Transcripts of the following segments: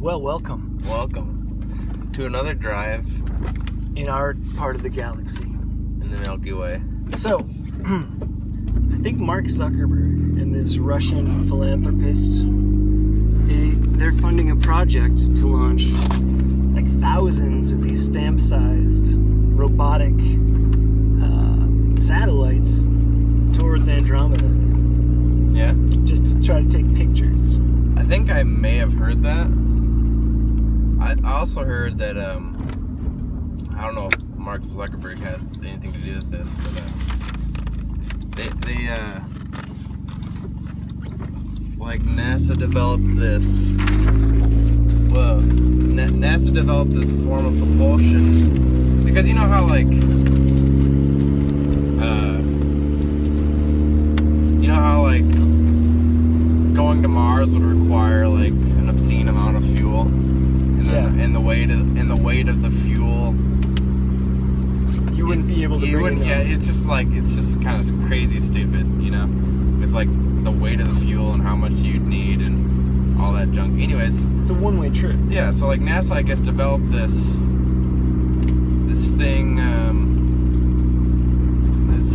Well, welcome. Welcome to another drive in our part of the galaxy. In the Milky Way. So, I think Mark Zuckerberg and this Russian philanthropist, they're funding a project to launch like thousands of these stamp-sized robotic satellites towards Andromeda. Yeah? Just to try to take pictures. I think I may have heard that. I also heard that, I don't know if Mark Zuckerberg has anything to do with this, but like NASA developed this, NASA developed this form of propulsion, because you know how going to Mars would require like an obscene amount of fuel, and the weight of the fuel, you wouldn't be able to bring enough. Yeah, it's just kind of crazy stupid, you know, with like the weight of the fuel and how much you'd need and all that junk. Anyways, it's a one-way trip. Yeah, so like NASA, I guess, developed this thing.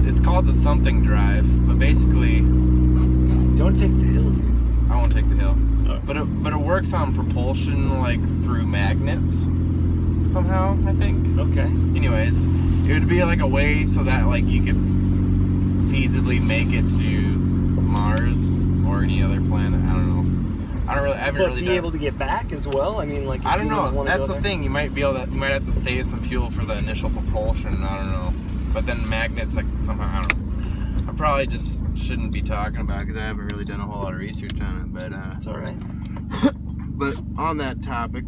It's called the something drive, but basically, don't take the hill, dude. I won't take the hill. Oh. But it works on propulsion like through magnets somehow, I think. Okay. Anyways, it would be like a way so that like you could feasibly make it to Mars or any other planet. I don't know. I haven't really be able to get back as well. I mean, like if I don't know. That's the there. thing. You might have to save some fuel for the initial propulsion. I don't know. But then magnets, like somehow, I don't know. I probably just shouldn't be talking about it because I haven't really done a whole lot of research on it. But it's all right. But on that topic,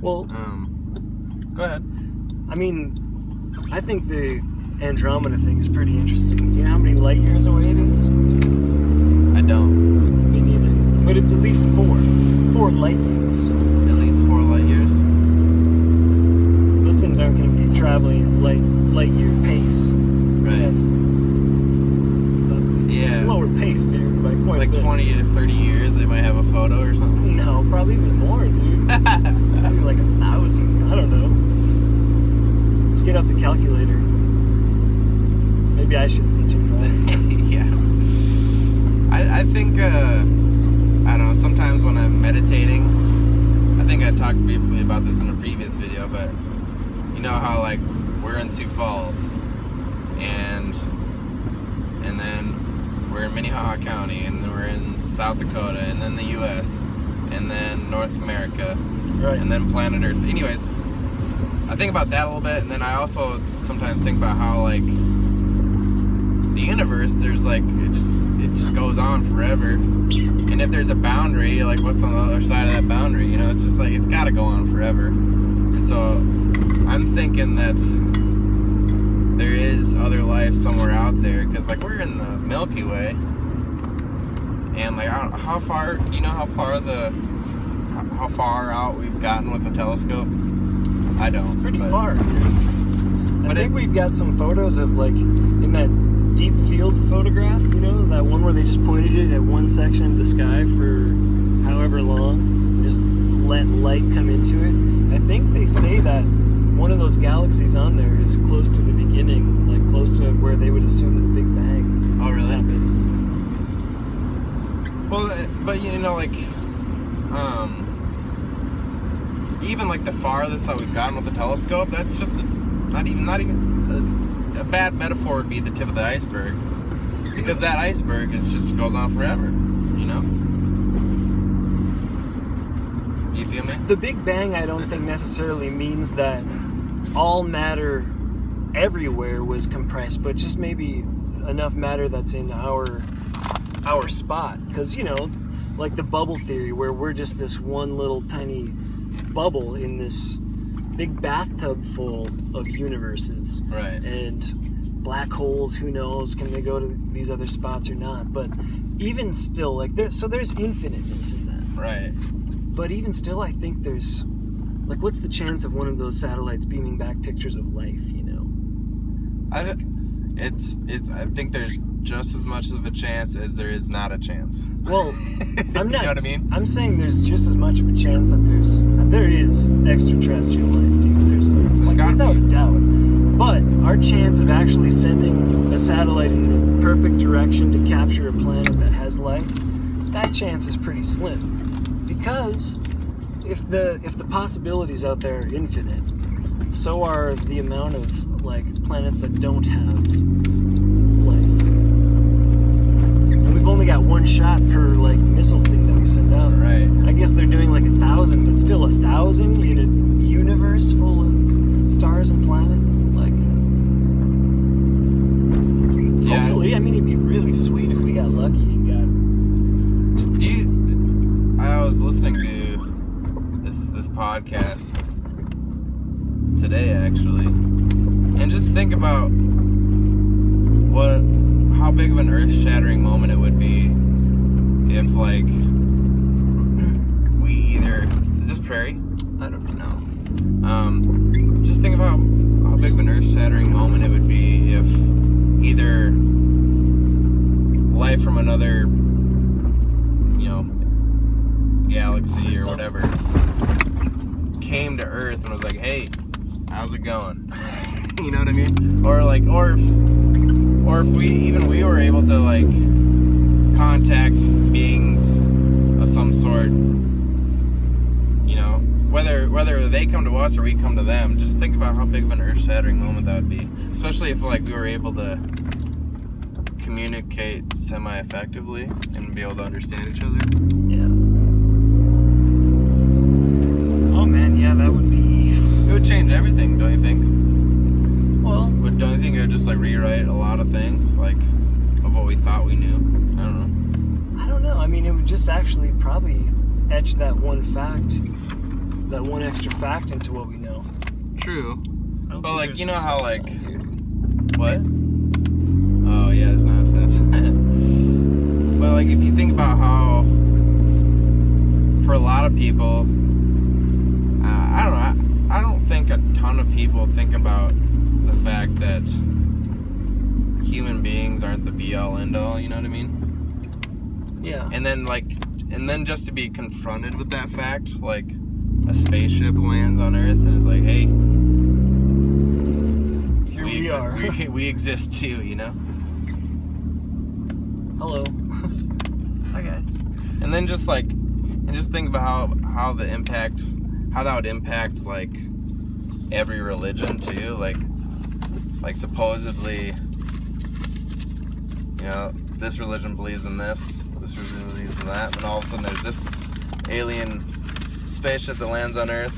well, go ahead. I mean, I think the Andromeda thing is pretty interesting. Do you know how many light years away it is? I don't. Me neither. But it's at least 4 light years. At least 4 light years. Those things aren't going to be traveling at light year pace. Right. Yeah. Slower pace, dude, by quite like a bit. 20 to 30 years, they might have a photo or something. No, probably even more, dude. Probably like 1,000. I don't know. Let's get out the calculator. Maybe I should, since you're not. Yeah. I think, I don't know, sometimes when I'm meditating, I think I talked briefly about this in a previous video, but you know how like we're in Sioux Falls and then we're in Minnehaha County, and then we're in South Dakota, and then the U.S., and then North America, right, and then planet Earth. Anyways, I think about that a little bit, and then I also sometimes think about how like the universe, there's like it just goes on forever, and if there's a boundary, like what's on the other side of that boundary? You know, it's just like it's got to go on forever, and so I'm thinking that there is other life somewhere out there, because like we're in the Milky Way, and like how far out we've gotten with the telescope? I don't. Pretty far. I think we've got some photos of like in that deep field photograph, you know, that one where they just pointed it at one section of the sky for however long, just let light come into it. I think they say that one of those galaxies on there is close to the beginning, like close to where they would assume the Big Bang. Oh, really? Happened. Well, but you know, like, even like the farthest that we've gotten with the telescope, that's just not even a bad metaphor would be the tip of the iceberg, because that iceberg just goes on forever, you know? You feel me? The Big Bang, I don't think necessarily means that all matter everywhere was compressed, but just maybe enough matter that's in our spot. Because, you know, like the bubble theory, where we're just this one little tiny bubble in this big bathtub full of universes. Right. And black holes, who knows, can they go to these other spots or not? But even still, like there's infiniteness in that. Right. But even still, I think there's, like, what's the chance of one of those satellites beaming back pictures of life, you know? I think there's just as much of a chance as there is not a chance. Well, I'm not. You know what I mean? I'm saying there's just as much of a chance that there is extraterrestrial life, dude. There's without a doubt. But our chance of actually sending a satellite in the perfect direction to capture a planet that has life, that chance is pretty slim. Because if the possibilities out there are infinite, so are the amount of planets that don't have life. And we've only got one shot per missile thing that we send out. Right. I guess they're doing 1,000, but still 1,000 in a universe full of stars and planets. Yeah. Hopefully, I mean, it'd be really sweet if we got lucky and got. I was listening to this podcast today, actually, and just think about how big of an earth-shattering moment it would be if we either is this prairie? I don't know. Just think about how big of an earth-shattering moment it would be if either life from another galaxy or whatever came to Earth and was like, hey, how's it going? You know what I mean? Or if we were able to contact beings of some sort, whether they come to us or we come to them. Just think about how big of an earth-shattering moment that would be, especially if we were able to communicate semi-effectively and be able to understand each other. Yeah. Oh man, yeah, that would be. It would change everything, don't you think? Well, But don't you think it would just rewrite a lot of things, of what we thought we knew? I don't know. I mean, it would just actually probably etch that one extra fact into what we know. True. But you know how what? Oh yeah, there's nonsense. But if you think about how, for a lot of people, I don't think a ton of people think about the fact that human beings aren't the be-all, end-all. You know what I mean? Yeah. And then just to be confronted with that fact, a spaceship lands on Earth and is like, hey, here we are. We exist too, Hello. Hi guys. And then just think about how that would impact every religion too. Supposedly, this religion believes in this religion believes in that, and all of a sudden there's this alien spaceship that lands on Earth,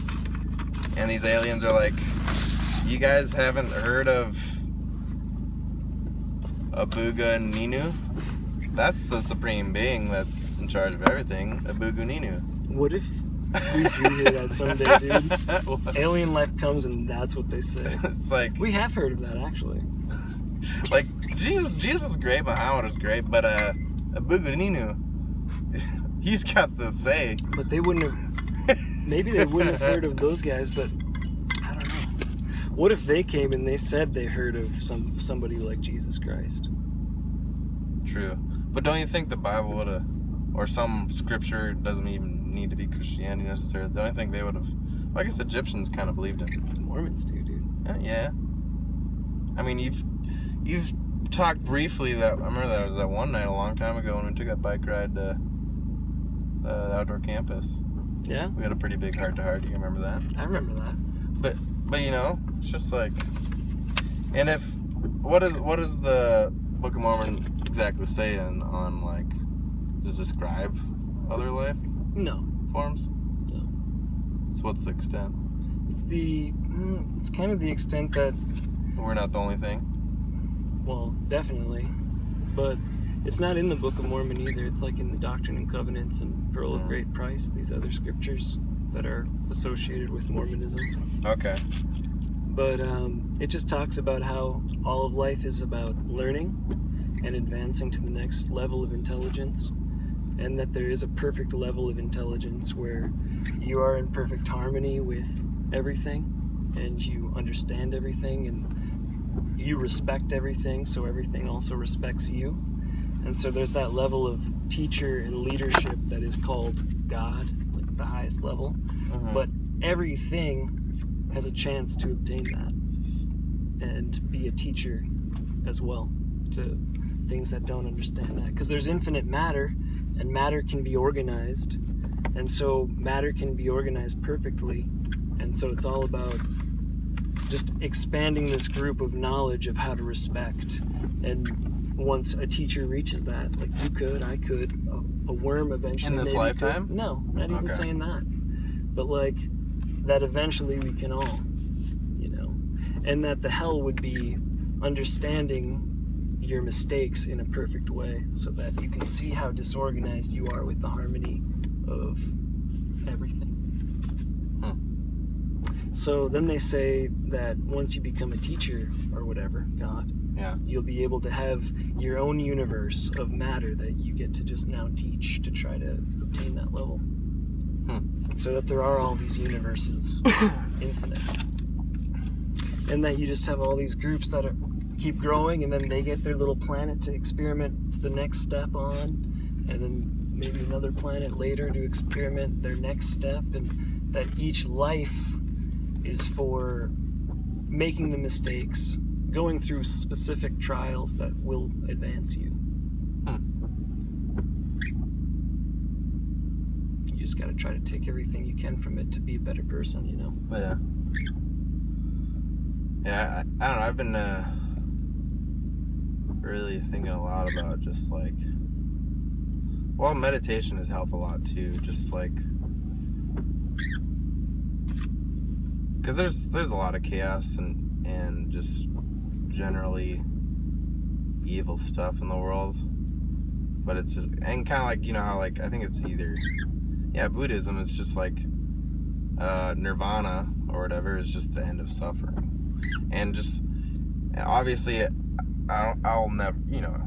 and these aliens are like, you guys haven't heard of Abuga Ninu? That's the supreme being that's in charge of everything, Abuga Ninu. What if we do hear that someday, dude? Alien life comes and that's what they say. It's we have heard of that, actually. Jesus was great, Muhammad was great, but Abuga Ninu, he's got the say. But they wouldn't have. Maybe they wouldn't have heard of those guys, but I don't know. What if they came and they said they heard of somebody like Jesus Christ? True. But don't you think the Bible would have, or some scripture, doesn't even need to be Christianity necessarily, don't you think they would have, I guess Egyptians kind of believed it. Mormons do, dude. Yeah. I mean, you've talked briefly that, I remember that was that one night a long time ago when we took that bike ride to the outdoor campus. Yeah? We had a pretty big heart-to-heart. Do you remember that? I remember that. But it's just and if, what is the Book of Mormon exactly saying on, to describe other life? No. Forms? No. So what's the extent? It's kind of the extent that... We're not the only thing? Well, definitely. But it's not in the Book of Mormon either. It's in the Doctrine and Covenants and Pearl of Great Price, these other scriptures that are associated with Mormonism. Okay. But it just talks about how all of life is about learning and advancing to the next level of intelligence, and that there is a perfect level of intelligence where you are in perfect harmony with everything and you understand everything, and you respect everything, so everything also respects you. And so there's that level of teacher and leadership that is called God, like the highest level. But everything has a chance to obtain that and be a teacher as well to things that don't understand that. Because there's infinite matter, and matter can be organized. And so matter can be organized perfectly. And so it's all about just expanding this group of knowledge of how to respect. And once a teacher reaches that, like you could, I could, a worm eventually. In this maybe lifetime? Could. No, not even saying that. But like that eventually we can all, you know. And that the hell would be understanding your mistakes in a perfect way so that you can see how disorganized you are with the harmony of everything. So then they say that once you become a teacher or whatever, God, you'll be able to have your own universe of matter that you get to just now teach to try to obtain that level. So that there are all these universes, infinite. And that you just have all these groups that keep growing, and then they get their little planet to experiment the next step on, and then maybe another planet later to experiment their next step, and that each life is for making the mistakes, going through specific trials that will advance you. You just got to try to take everything you can from it to be a better person, you know? Yeah, I don't know, I've been really thinking a lot about just like, well, meditation has helped a lot too, just like, because there's a lot of chaos and just generally evil stuff in the world, but it's just, and kind of like, you know how like, I think it's either, Buddhism is just like nirvana or whatever is just the end of suffering, and just obviously I'll never, you know,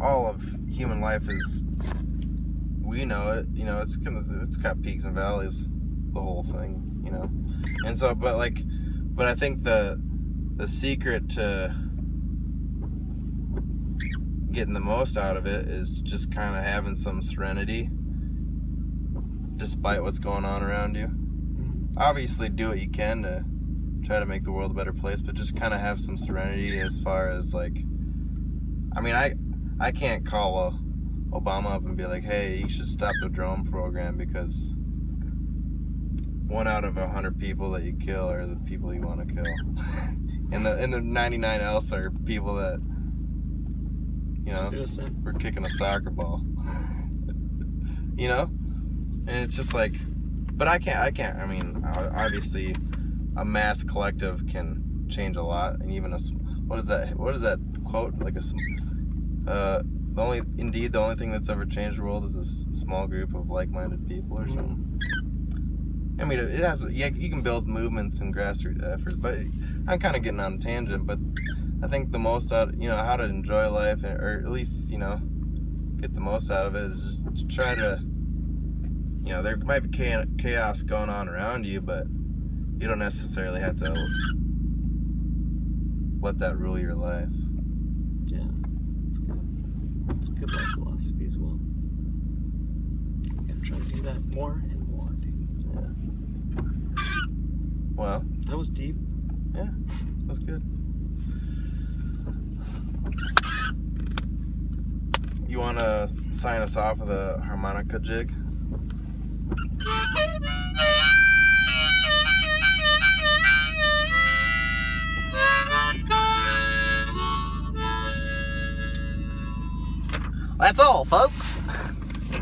all of human life is, we know it, you know, it's got peaks and valleys, the whole thing, you know. And so, but I think the secret to getting the most out of it is just kind of having some serenity despite what's going on around you. Obviously do what you can to try to make the world a better place, but just kind of have some serenity as far as like, I mean, I can't call Obama up and be like, hey, you should stop the drone program because 1 out of 100 people that you kill are the people you want to kill. and the 99 else are people that, you know, we're kicking a soccer ball. You know? And it's just like, but I can't, I mean, obviously a mass collective can change a lot, and even what is that quote? Like the only thing that's ever changed the world is this small group of like-minded people or something. I mean, it has, you can build movements and grassroots efforts, but I'm kind of getting on a tangent, but I think the most out, you know, how to enjoy life, or at least, you know, get the most out of it is just to try to, you know, there might be chaos going on around you, but you don't necessarily have to let that rule your life. Yeah, that's good. It's a good life philosophy as well. You gotta try to do that more and more, dude. Yeah. Well, that was deep. Yeah, that's good. You want to sign us off with a harmonica jig? That's all, folks.